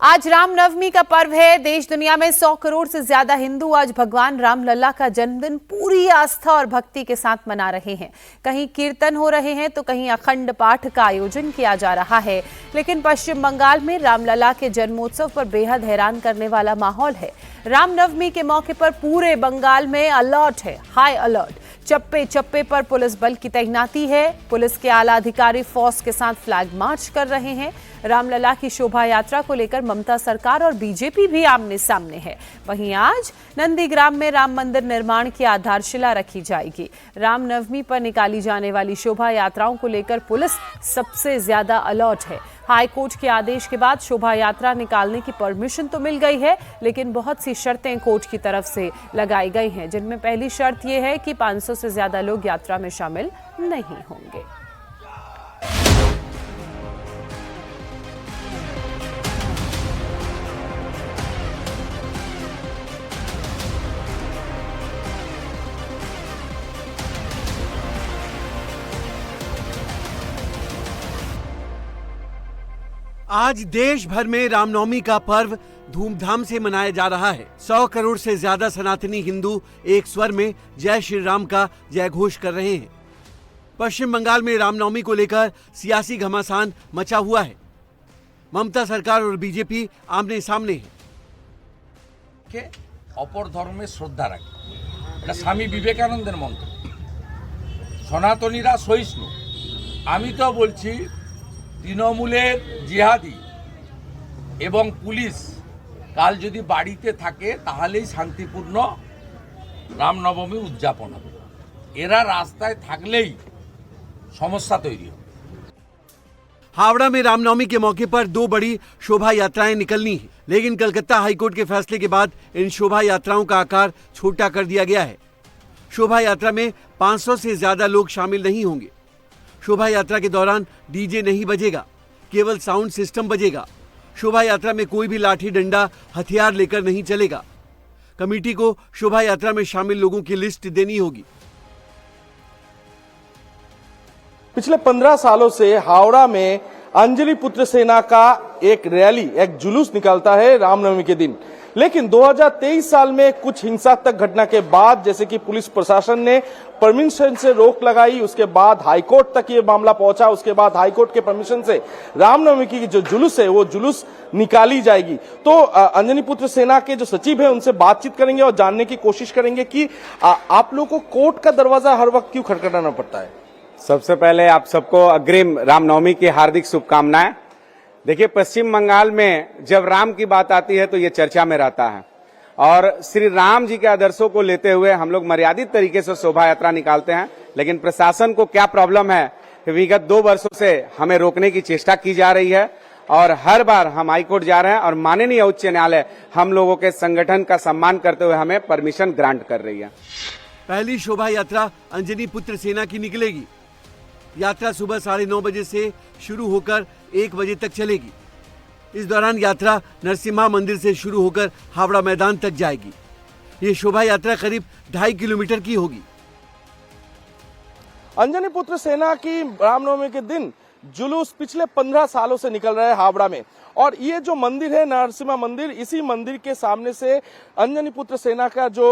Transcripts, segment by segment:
आज रामनवमी का पर्व है। देश दुनिया में 100 करोड़ से ज्यादा हिंदू आज भगवान रामलला का जन्मदिन पूरी आस्था और भक्ति के साथ मना रहे हैं। कहीं कीर्तन हो रहे हैं तो कहीं अखंड पाठ का आयोजन किया जा रहा है। लेकिन पश्चिम बंगाल में रामलला के जन्मोत्सव पर बेहद हैरान करने वाला माहौल है। रामनवमी के मौके पर पूरे बंगाल में अलर्ट है, हाई अलर्ट। चप्पे चप्पे पर पुलिस बल की तैनाती है। पुलिस के आला अधिकारी फौज के साथ फ्लैग मार्च कर रहे हैं। रामलला की शोभा यात्रा को लेकर ममता सरकार और बीजेपी भी आमने सामने है। वहीं आज नंदीग्राम में राम मंदिर निर्माण की आधारशिला रखी जाएगी। रामनवमी पर निकाली जाने वाली शोभा यात्राओं को लेकर पुलिस सबसे ज्यादा अलर्ट है। हाईकोर्ट के आदेश के बाद शोभा यात्रा निकालने की परमिशन तो मिल गई है, लेकिन बहुत सी शर्तें कोर्ट की तरफ से लगाई गई हैं, जिनमें पहली शर्त यह है कि 500 से ज्यादा लोग यात्रा में शामिल नहीं होंगे। आज देश भर में रामनवमी का पर्व धूमधाम से मनाया जा रहा है। 100 करोड़ से ज्यादा सनातनी हिंदू एक स्वर में जय श्री राम का जय घोष कर रहे हैं। पश्चिम बंगाल में रामनवमी को लेकर सियासी घमासान मचा हुआ है। ममता सरकार और बीजेपी आमने सामने है। অপর ধর্মের শ্রদ্ধা রাখে, এটা স্বামী বিবেকানন্দের মন্ত্র। সনাতনীরা সহিষ্ণু। আমি তো বলছি তৃণমূলের জিহাদি এবং পুলিশ কাল যদি বাড়িতে থাকে তাহলেই শান্তিপূর্ণ রামনবমী উদযাপন হবে। এরা রাস্তায় থাকলেই সমস্যা তৈরি হবে। हावड़ा में रामनवमी के मौके पर 2 बड़ी शोभा यात्राएं निकलनी है, लेकिन कलकत्ता हाईकोर्ट के फैसले के बाद इन शोभा यात्राओं का आकार छोटा कर दिया गया है। शोभा यात्रा में 500 से ज्यादा लोग शामिल नहीं होंगे। शोभा यात्रा के दौरान डीजे नहीं बजेगा, केवल साउंड सिस्टम बजेगा। शोभा यात्रा में कोई भी लाठी डंडा हथियार लेकर नहीं चलेगा। कमेटी को शोभा यात्रा में शामिल लोगों की लिस्ट देनी होगी। पिछले 15 सालों से हावड़ा में अंजलि पुत्र सेना का एक रैली, एक जुलूस निकलता है रामनवमी के दिन। लेकिन 2023 साल में कुछ हिंसात्मक घटना के बाद, जैसे कि पुलिस प्रशासन ने परमिशन से रोक लगाई, उसके बाद हाईकोर्ट तक ये मामला पहुंचा, उसके बाद हाईकोर्ट के परमिशन से रामनवमी की जो जुलूस है वो जुलूस निकाली जाएगी। तो अंजनी पुत्र सेना के जो सचिव है उनसे बातचीत करेंगे और जानने की कोशिश करेंगे कि आप लोग को कोर्ट का दरवाजा हर वक्त क्यों खटखटाना पड़ता है। सबसे पहले आप सबको अग्रिम रामनवमी की हार्दिक शुभकामनाएं। देखिए, पश्चिम बंगाल में जब राम की बात आती है तो ये चर्चा में रहता है और श्री राम जी के आदर्शों को लेते हुए हम लोग मर्यादित तरीके से शोभा यात्रा निकालते हैं। लेकिन प्रशासन को क्या प्रॉब्लम है, विगत 2 वर्षों से हमें रोकने की चेष्टा की जा रही है और हर बार हम हाईकोर्ट जा रहे हैं और माननीय उच्च न्यायालय हम लोगों के संगठन का सम्मान करते हुए हमें परमिशन ग्रांट कर रही है। पहली शोभा यात्रा अंजनी पुत्र सेना की निकलेगी। यात्रा सुबह 9:30 बजे से शुरू होकर 1 बजे तक चलेगी। इस दौरान यात्रा नरसिम्हा मंदिर से शुरू होकर हावड़ा मैदान तक जाएगी। ये शोभा यात्रा करीब 2.5 किलोमीटर की होगी। अंजनी पुत्र सेना की रामनवमी के दिन जुलूस पिछले 15 सालों से निकल रहा है हावड़ा में। और ये जो मंदिर है नरसिम्हा मंदिर, इसी मंदिर के सामने से अंजनी पुत्र सेना का जो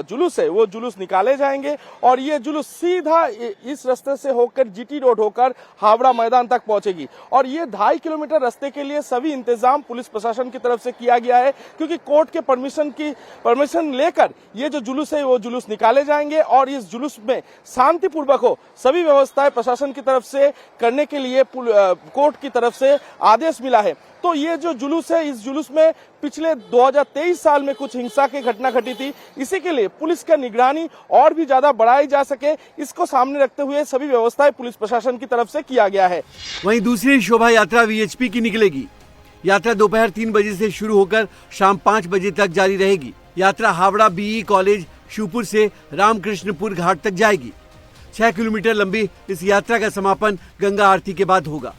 जुलूस है वो जुलूस निकाले जाएंगे और ये जुलूस सीधा इस रास्ते से होकर जीटी रोड होकर हावड़ा मैदान तक पहुंचेगी। और ये 2.5 किलोमीटर रास्ते के लिए सभी इंतजाम पुलिस प्रशासन की तरफ से किया गया है, क्योंकि कोर्ट के परमिशन लेकर ये जो जुलूस है वो जुलूस निकाले जाएंगे और इस जुलूस में शांतिपूर्वक हो सभी व्यवस्थाएं प्रशासन की तरफ से करने के लिए कोर्ट की तरफ से आदेश मिला है। तो ये जो जुलूस है, इस जुलूस में पिछले 2023 साल में कुछ हिंसा की घटना घटी थी। इसी के लिए पुलिस का निगरानी और भी ज्यादा बढ़ाई जा सके, इसको सामने रखते हुए सभी व्यवस्थाएं पुलिस प्रशासन की तरफ से किया गया है। वहीं दूसरी शोभा यात्रा वीएचपी की निकलेगी। यात्रा दोपहर 3 बजे से शुरू होकर शाम 5 बजे तक जारी रहेगी। यात्रा हावड़ा बीई कॉलेज शिवपुर से रामकृष्णपुर घाट तक जाएगी। 6 किलोमीटर लंबी इस यात्रा का समापन गंगा आरती के बाद होगा।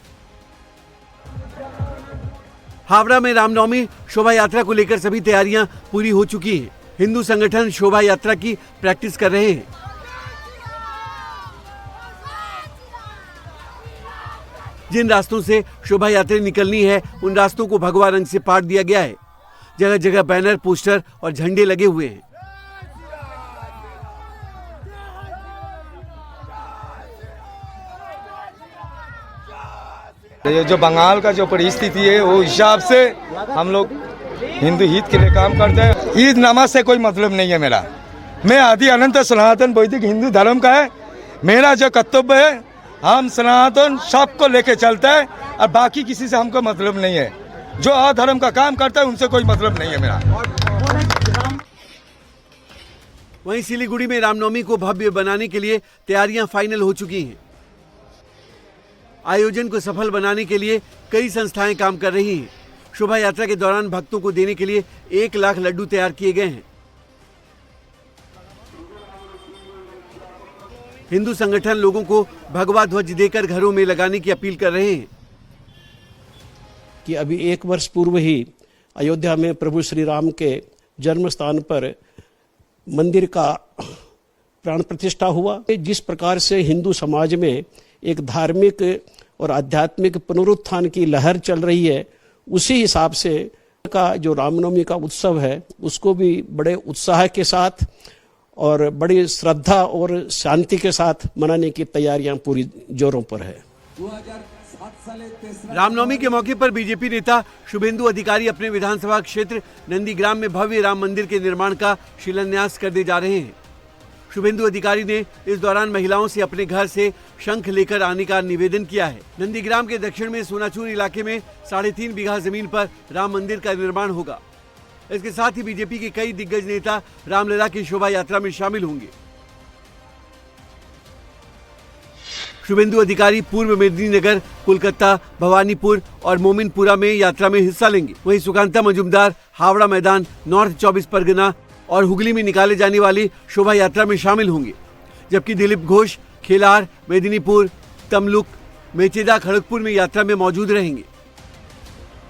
हावड़ा में रामनवमी शोभा यात्रा को लेकर सभी तैयारियां पूरी हो चुकी हैं। हिंदू संगठन शोभा यात्रा की प्रैक्टिस कर रहे हैं। जिन रास्तों से शोभा यात्रा निकलनी है उन रास्तों को भगवा रंग से पाट दिया गया है। जगह जगह बैनर, पोस्टर और झंडे लगे हुए हैं। ये जो बंगाल का जो परिस्थिति है वो हिसाब से हम लोग हिंदू हित के लिए काम करते हैं। ईद नमाज से कोई मतलब नहीं है मेरा। मैं आदि अनंत सनातन वैदिक हिंदू धर्म का है। मेरा जो कर्तव्य है, हम सनातन सबको लेके चलते हैं और बाकी किसी से हमको मतलब नहीं है। जो अधर्म का काम करता है उनसे कोई मतलब नहीं है मेरा। वहीं सिलीगुड़ी में रामनवमी को भव्य बनाने के लिए तैयारियां फाइनल हो चुकी हैं। आयोजन को सफल बनाने के लिए कई संस्थाएं काम कर रही हैं। शोभा यात्रा के दौरान भक्तों को देने के लिए 1 लाख लड्डू तैयार किए गए हैं। हिंदू संगठन लोगों को भगवा ध्वज देकर घरों में लगाने की अपील कर रहे हैं कि अभी 1 वर्ष पूर्व ही अयोध्या में प्रभु श्री राम के जन्म स्थान पर मंदिर का प्राण प्रतिष्ठा हुआ। जिस प्रकार से हिंदू समाज में एक धार्मिक और आध्यात्मिक पुनरुत्थान की लहर चल रही है, उसी हिसाब से का जो रामनवमी का उत्सव है उसको भी बड़े उत्साह के साथ और बड़ी श्रद्धा और शांति के साथ मनाने की तैयारियां पूरी जोरों पर है। रामनवमी के मौके पर बीजेपी नेता शुभेंदु अधिकारी अपने विधानसभा क्षेत्र नंदीग्राम में भव्य राम मंदिर के निर्माण का शिलान्यास करने जा रहे हैं। शुभेंदु अधिकारी ने इस दौरान महिलाओं से अपने घर से शंख लेकर आने का निवेदन किया है। नंदीग्राम के दक्षिण में सोनाचूर इलाके में 3.5 बीघा जमीन पर राम मंदिर का निर्माण होगा। इसके साथ ही बीजेपी के कई दिग्गज नेता रामलला की शोभा यात्रा में शामिल होंगे। शुभेंदु अधिकारी पूर्व मेदिनीनगर, कोलकाता, भवानीपुर और मोमिनपुरा में यात्रा में हिस्सा लेंगे। वहीं सुकांता मजुमदार हावड़ा मैदान, नॉर्थ 24 परगना और हुगली में निकाले जाने वाली शोभा यात्रा में शामिल होंगे। जबकि दिलीप घोष खेलार, मेदिनीपुर, तमलुक, मेचेदा, खड़गपुर में यात्रा में मौजूद रहेंगे।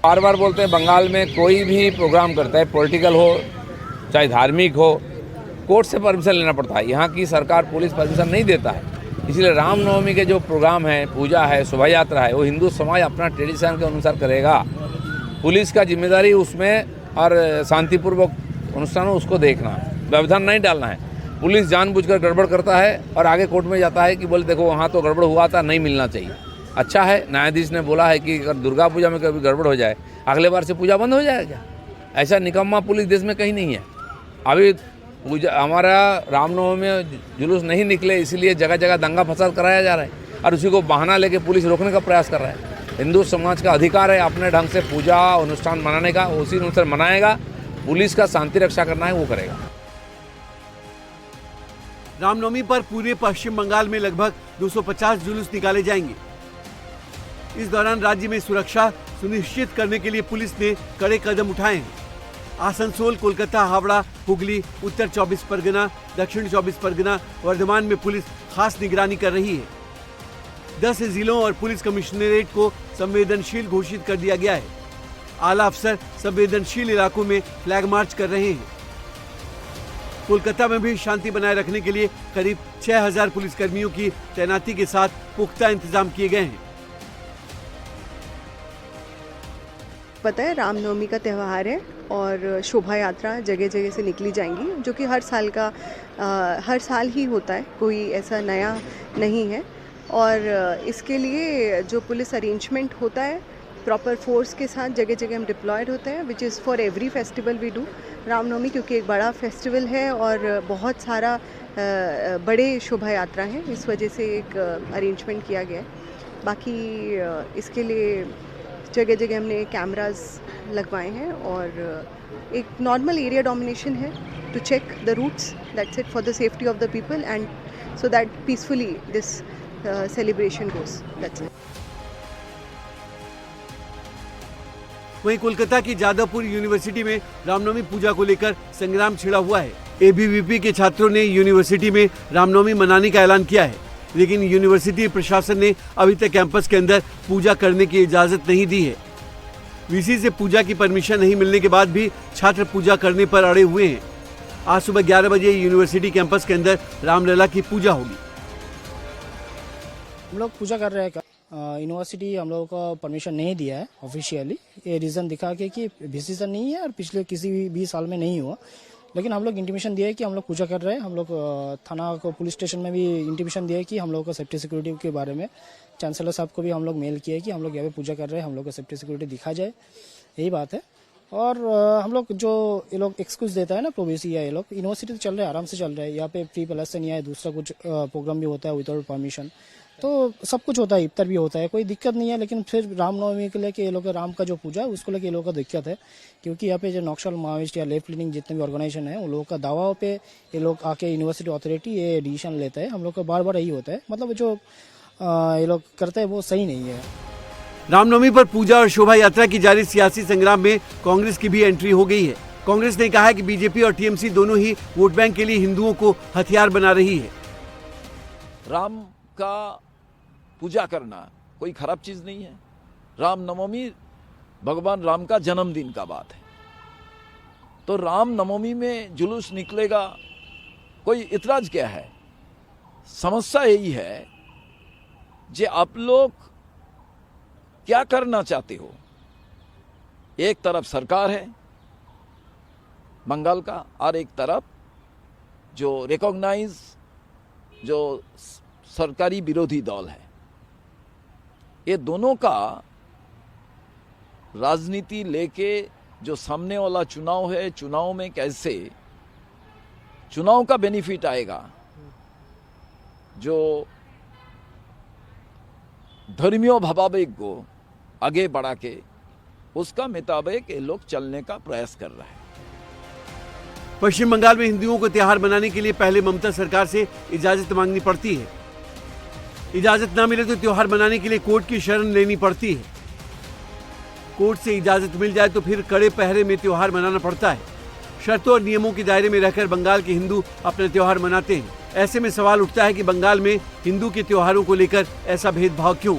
बार बार बोलते हैं बंगाल में कोई भी प्रोग्राम करता है, पॉलिटिकल हो चाहे धार्मिक हो, कोर्ट से परमिशन लेना पड़ता है। यहाँ की सरकार पुलिस परमिशन नहीं देता है। इसलिए रामनवमी के जो प्रोग्राम है, पूजा है, शोभा यात्रा है, वो हिंदू समाज अपना ट्रेडिशन के अनुसार करेगा। पुलिस का जिम्मेदारी उसमें और शांतिपूर्वक अनुष्ठान उसको देखना है, व्यवधान नहीं डालना है। पुलिस जानबूझकर गड़बड़ करता है और आगे कोर्ट में जाता है कि बोले देखो वहाँ तो गड़बड़ हुआ था, नहीं मिलना चाहिए। अच्छा है, न्यायाधीश ने बोला है कि अगर दुर्गा पूजा में कभी गड़बड़ हो जाए, अगले बार से पूजा बंद हो जाएगा क्या? ऐसा निकम्मा पुलिस देश में कहीं नहीं है। अभी पूजा हमारा रामनवमी में जुलूस नहीं निकले, इसलिए जगह जगह दंगा फसाद कराया जा रहा है और उसी को बहाना लेके पुलिस रोकने का प्रयास कर रहा है। हिंदू समाज का अधिकार है अपने ढंग से पूजा अनुष्ठान मनाने का, उसी अनुसार मनाएगा। पुलिस का शांति रक्षा करना है वो करेगा। रामनवमी पर पूरे पश्चिम बंगाल में लगभग 250 जुलूस निकाले जाएंगे। इस दौरान राज्य में सुरक्षा सुनिश्चित करने के लिए पुलिस ने कड़े कदम उठाए हैं। आसनसोल, कोलकाता, हावड़ा, हुगली, उत्तर 24 परगना, दक्षिण 24 परगना, वर्धमान में पुलिस खास निगरानी कर रही है। 10 जिलों और पुलिस कमिश्नरेट को संवेदनशील घोषित कर दिया गया है। आला अफसर संवेदनशील इलाकों में फ्लैग मार्च कर रहे हैं। कोलकाता में भी शांति बनाए रखने के लिए करीब 6000 पुलिसकर्मियों की तैनाती के साथ पुख्ता इंतजाम किए गए हैं। पता है रामनवमी का त्यौहार है और शोभा यात्रा जगह जगह से निकली जाएंगी, जो कि हर साल ही होता है, कोई ऐसा नया नहीं है। और इसके लिए जो पुलिस अरेंजमेंट होता है प्रॉपर फोर्स के साथ जगह जगह हम डिप्लॉयड होते हैं, which is for every festival we do. Ramnavami क्योंकि एक बड़ा फेस्टिवल है और बहुत सारा बड़े शोभा यात्रा हैं, इस वजह से एक अरेंजमेंट किया गया है। बाकी इसके लिए जगह जगह हमने कैमरास लगवाए हैं और एक नॉर्मल एरिया डोमिनेशन है to check the routes, that's it, for the safety of the people and so that peacefully this celebration goes, that's it. वहीं कोलकाता की जादवपुर यूनिवर्सिटी में रामनवमी पूजा को लेकर संग्राम छिड़ा हुआ है। एबीवीपी के छात्रों ने यूनिवर्सिटी में रामनवमी मनाने का ऐलान किया है, लेकिन यूनिवर्सिटी प्रशासन ने अभी तक कैंपस के अंदर पूजा करने की इजाजत नहीं दी है। वीसी से पूजा की परमिशन नहीं मिलने के बाद भी छात्र पूजा करने पर अड़े हुए हैं। आज सुबह 11 बजे यूनिवर्सिटी कैंपस के अंदर रामलला की पूजा होगी। हम लोग पूजा कर रहे हैं यूनिवर्सिटी हम लोगों को परमिशन नहीं दिया है ऑफिशियली। ये रीज़न दिखा के कि सीजन नहीं है और पिछले किसी भी साल में नहीं हुआ, लेकिन हम लोग इंटीमेशन दिया है कि हम लोग पूजा कर रहे हैं। हम लोग थाना को पुलिस स्टेशन में भी इंटीमेशन दिया है कि हम लोग को सेफ्टी सिक्योरिटी के बारे में चांसलर साहब को भी हम लोग मेल किए कि हम लोग यहाँ पे पूजा कर रहे हैं, हम लोग को सेफ्टी सिक्योरिटी दिखा जाए, यही बात है। और हम लोग जो ये लोग एक्सक्यूज देता है ना प्रोबेसी या ये लोग, यूनिवर्सिटी तो चल रहा है, आराम से चल रहा है। यहाँ पे फ्री प्लस से नहीं आए, दूसरा कुछ प्रोग्राम भी होता है विदाउट परमिशन, तो सब कुछ होता है, इफ्तार भी होता है, कोई दिक्कत नहीं है। लेकिन फिर रामनवमी के लेके ये लोग राम का जो पूजा है उसको लेके ये लोगों का दिक्कत है, क्योंकि यहाँ पे जो नक्सल माओइस्ट या लेफ्ट लीनिंग जितने भी ऑर्गेनाइजेशन है उन लोगों का दावा पे ये लोग आके यूनिवर्सिटी अथॉरिटी ये डिसीजन लेता है। हम लोग का बार बार यही होता है, मतलब जो ये लोग करते हैं वो सही नहीं है। रामनवमी पर पूजा और शोभा यात्रा की जारी सियासी संग्राम में कांग्रेस की भी एंट्री हो गई है। कांग्रेस ने कहा है कि बीजेपी और टीएमसी दोनों ही वोट बैंक के लिए हिंदुओं को हथियार बना रही है। राम का पूजा करना कोई खराब चीज नहीं है। रामनवमी भगवान राम का जन्मदिन का बात है, तो रामनवमी में जुलूस निकलेगा, कोई इतराज क्या है? समस्या यही है जे आप लोग क्या करना चाहते हो। एक तरफ सरकार है बंगाल का और एक तरफ जो रिकॉग्नाइज जो सरकारी विरोधी दल है, ये दोनों का राजनीति लेके जो सामने वाला चुनाव है, चुनाव में कैसे चुनाव का बेनिफिट आएगा, जो धर्मीय भावावेग को आगे बढ़ा के उसका मुताबिक ये लोग चलने का प्रयास कर रहा है। पश्चिम बंगाल में हिंदुओं को त्योहार मनाने के लिए पहले ममता सरकार से इजाजत मांगनी पड़ती है। इजाजत ना मिले तो त्योहार मनाने के लिए कोर्ट की शरण लेनी पड़ती है। कोर्ट से इजाजत मिल जाए तो फिर कड़े पहरे में त्योहार मनाना पड़ता है। शर्तों और नियमों के दायरे में रहकर बंगाल के हिंदू अपने त्योहार मनाते हैं। ऐसे में सवाल उठता है कि बंगाल में हिंदू के त्योहारों को लेकर ऐसा भेदभाव क्यों?